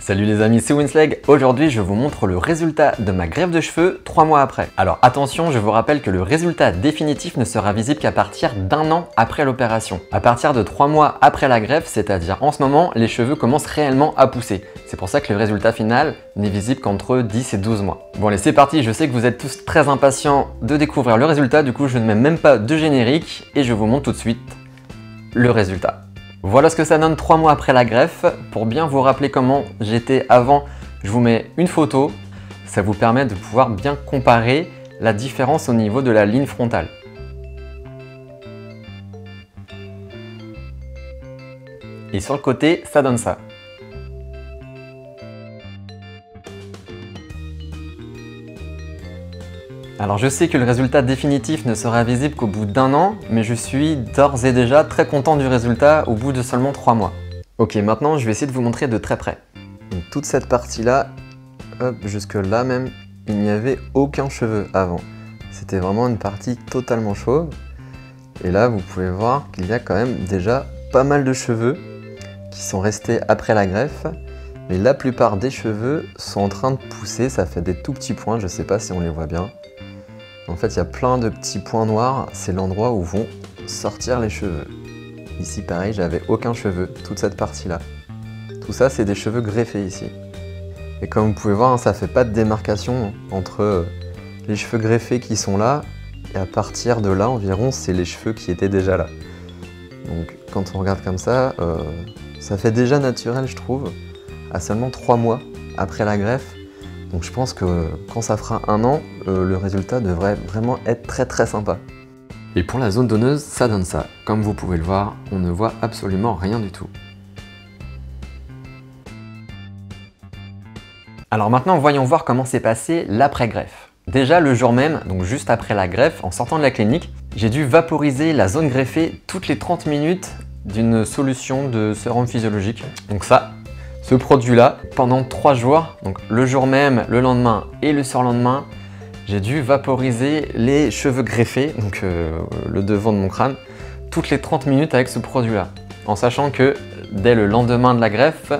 Salut les amis, c'est Winsleg. Aujourd'hui, je vous montre le résultat de ma greffe de cheveux 3 mois après. Alors attention, je vous rappelle que le résultat définitif ne sera visible qu'à partir d'1 an après l'opération. À partir de 3 mois après la greffe, c'est-à-dire en ce moment, les cheveux commencent réellement à pousser. C'est pour ça que le résultat final n'est visible qu'entre 10 et 12 mois. Bon allez, c'est parti, je sais que vous êtes tous très impatients de découvrir le résultat, du coup je ne mets même pas de générique et je vous montre tout de suite le résultat. Voilà ce que ça donne 3 mois après la greffe. Pour bien vous rappeler comment j'étais avant, je vous mets une photo. Ça vous permet de pouvoir bien comparer la différence au niveau de la ligne frontale. Et sur le côté, ça donne ça. Alors je sais que le résultat définitif ne sera visible qu'au bout d'1 an, mais je suis d'ores et déjà très content du résultat au bout de seulement 3 mois. Ok, maintenant je vais essayer de vous montrer de très près. Donc, toute cette partie-là, hop, jusque là même, il n'y avait aucun cheveu avant. C'était vraiment une partie totalement chauve. Et là, vous pouvez voir qu'il y a quand même déjà pas mal de cheveux qui sont restés après la greffe. Mais la plupart des cheveux sont en train de pousser, ça fait des tout petits points, je ne sais pas si on les voit bien. En fait, il y a plein de petits points noirs, c'est l'endroit où vont sortir les cheveux. Ici, pareil, j'avais aucun cheveu, toute cette partie-là. Tout ça, c'est des cheveux greffés ici. Et comme vous pouvez voir, ça ne fait pas de démarcation entre les cheveux greffés qui sont là, et à partir de là environ, c'est les cheveux qui étaient déjà là. Donc, quand on regarde comme ça fait déjà naturel, je trouve, à seulement 3 mois après la greffe. Donc je pense que quand ça fera 1 an, le résultat devrait vraiment être très sympa. Et pour la zone donneuse, ça donne ça. Comme vous pouvez le voir, on ne voit absolument rien du tout. Alors maintenant, voyons voir comment s'est passé l'après-greffe. Déjà le jour même, donc juste après la greffe, en sortant de la clinique, j'ai dû vaporiser la zone greffée toutes les 30 minutes d'une solution de sérum physiologique. Donc ça, ce produit-là, pendant 3 jours, donc le jour même, le lendemain et le surlendemain, j'ai dû vaporiser les cheveux greffés, donc le devant de mon crâne, toutes les 30 minutes avec ce produit-là. En sachant que dès le lendemain de la greffe,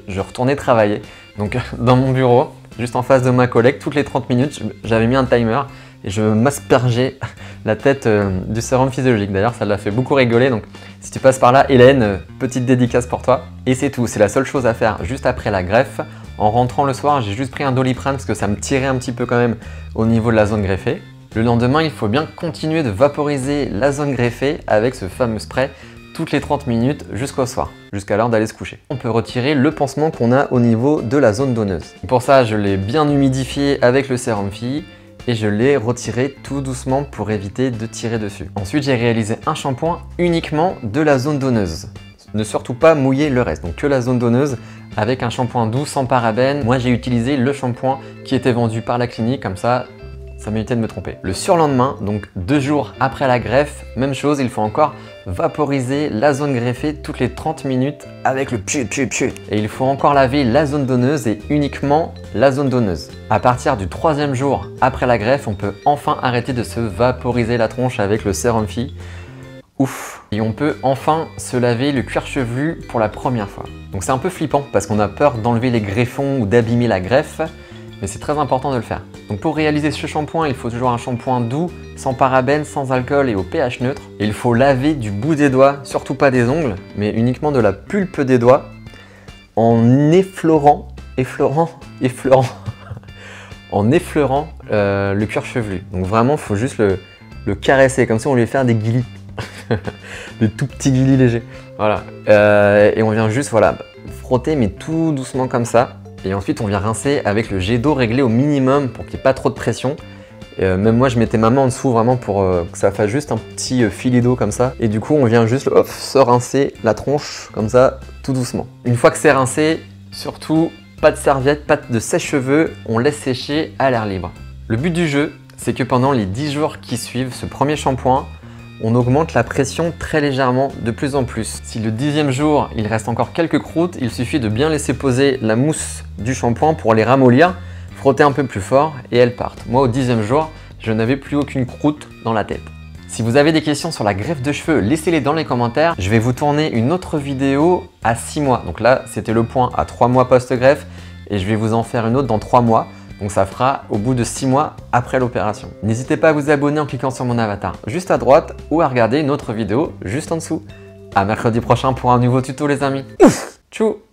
je retournais travailler. Donc dans mon bureau, juste en face de ma collègue, toutes les 30 minutes, j'avais mis un timer et je m'aspergeais la tête du sérum physiologique. D'ailleurs, ça l'a fait beaucoup rigoler, donc si tu passes par là, Hélène, petite dédicace pour toi. Et c'est tout, c'est la seule chose à faire juste après la greffe. En rentrant le soir, j'ai juste pris un Doliprane parce que ça me tirait un petit peu quand même au niveau de la zone greffée. Le lendemain, il faut bien continuer de vaporiser la zone greffée avec ce fameux spray toutes les 30 minutes jusqu'au soir, jusqu'à l'heure d'aller se coucher. On peut retirer le pansement qu'on a au niveau de la zone donneuse. Pour ça, je l'ai bien humidifié avec le sérum Phi et je l'ai retiré tout doucement pour éviter de tirer dessus. Ensuite, j'ai réalisé un shampoing uniquement de la zone donneuse. Ne surtout pas mouiller le reste, donc que la zone donneuse avec un shampoing doux sans parabènes. Moi, j'ai utilisé le shampoing qui était vendu par la clinique, comme ça m'évitait de me tromper. Le surlendemain, donc 2 jours après la greffe, même chose, il faut encore vaporiser la zone greffée toutes les 30 minutes avec le pchut. Et il faut encore laver la zone donneuse et uniquement la zone donneuse. À partir du 3e jour après la greffe, on peut enfin arrêter de se vaporiser la tronche avec le sérum Phi. Ouf! Et on peut enfin se laver le cuir chevelu pour la première fois. Donc c'est un peu flippant parce qu'on a peur d'enlever les greffons ou d'abîmer la greffe, mais c'est très important de le faire. Donc pour réaliser ce shampoing, il faut toujours un shampoing doux, sans parabènes, sans alcool et au pH neutre. Et il faut laver du bout des doigts, surtout pas des ongles, mais uniquement de la pulpe des doigts, en effleurant en effleurant le cuir chevelu. Donc vraiment, il faut juste le caresser, comme si on lui faire des guilis. Des tout petits guilis légers. Voilà. Et on vient juste frotter, mais tout doucement comme ça. Et ensuite, on vient rincer avec le jet d'eau réglé au minimum pour qu'il n'y ait pas trop de pression. Même moi, je mettais ma main en dessous vraiment pour que ça fasse juste un petit filet d'eau comme ça. Et du coup, on vient juste se rincer la tronche comme ça, tout doucement. Une fois que c'est rincé, surtout, pas de serviette, pas de sèche-cheveux, on laisse sécher à l'air libre. Le but du jeu, c'est que pendant les 10 jours qui suivent ce premier shampoing, on augmente la pression très légèrement de plus en plus. Si le 10e jour, il reste encore quelques croûtes, il suffit de bien laisser poser la mousse du shampoing pour les ramollir, frotter un peu plus fort et elles partent. Moi, au 10e jour, je n'avais plus aucune croûte dans la tête. Si vous avez des questions sur la greffe de cheveux, laissez-les dans les commentaires. Je vais vous tourner une autre vidéo à 6 mois. Donc là, c'était le point à 3 mois post-greffe et je vais vous en faire une autre dans 3 mois. Donc ça fera au bout de 6 mois après l'opération. N'hésitez pas à vous abonner en cliquant sur mon avatar juste à droite ou à regarder une autre vidéo juste en dessous. À mercredi prochain pour un nouveau tuto les amis. Tchou!